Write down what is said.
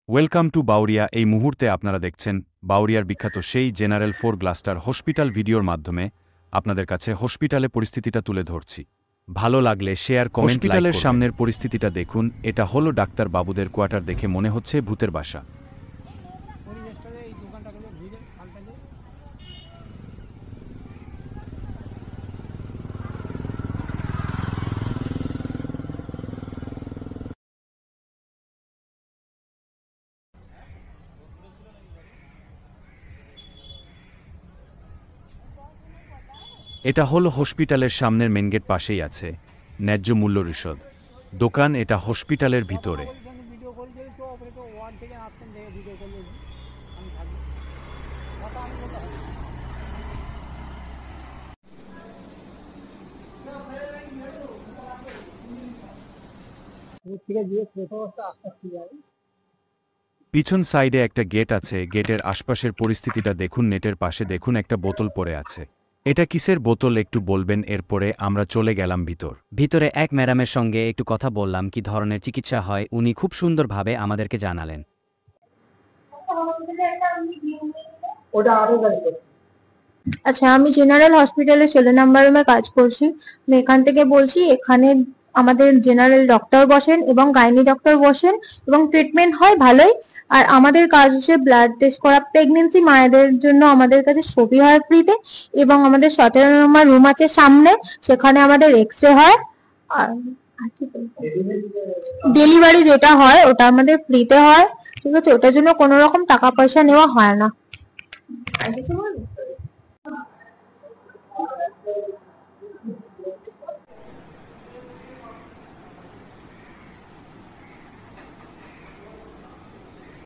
Welcome to Bauria. এই মুহূর্তে আপনারা দেখছেন বাউরিয়ার বিখ্যাত সেই জেনারেল 4 গ্লাস্টার হসপিটাল ভিডিওর মাধ্যমে আপনাদের কাছে হসপিটালে পরিস্থিতিটা তুলে ধরছি। ভালো লাগলে শেয়ার, কমেন্ট, লাইক করবেন। হসপিটালের সামনের পরিস্থিতিটা দেখুন। এটা হলো ডাক্তার বাবুদের কোয়ার্টার। দেখে মনে হচ্ছে ভূতের বাসা। এটা হলো হসপিটালের সামনের মেন গেট, পাশেই আছে ন্যায্য মূল্য রিসদ দোকান। এটা হসপিটালের ভিতরে। পিছন সাইডে একটা গেট আছে। গেটের আশপাশের পরিস্থিতিটা দেখুন। নেটের পাশে দেখুন একটা বোতল পড়ে আছে। এটা কিসের বোতল একটু বলবেন? এরপরে আমরা চলে গেলাম ভিতরে এক ম্যাডামের সঙ্গে একটু কথা বললাম, কি ধরনের চিকিৎসা হয়। উনি খুব সুন্দরভাবে আমাদেরকে জানালেন। আচ্ছা, আমি জেনারেল হসপিটালে 16 নাম্বার রুমে কাজ করছি। আমি এখান থেকে বলছি। এখানে আমাদের জেনারেল ডক্টর বসেন এবং গাইনি ডক্টর বসেন এবং ট্রিটমেন্ট হয় ভালোই। আর আমাদের কাজ হচ্ছে ব্লাড টেস্ট করা। প্রেগনেন্সি মায়েদের জন্য আমাদের কাছে ছবি হয় ফ্রিতে, এবং আমাদের 17 নম্বর রুম আছে সামনে, সেখানে আমাদের এক্স-রে হয়। আর ডেলিভারি যেটা হয় ওটা আমাদের ফ্রিতে হয়, ঠিক আছে? ওটার জন্য কোনো রকম টাকা পয়সা নেওয়া হয় না। আর কিছু বলবো?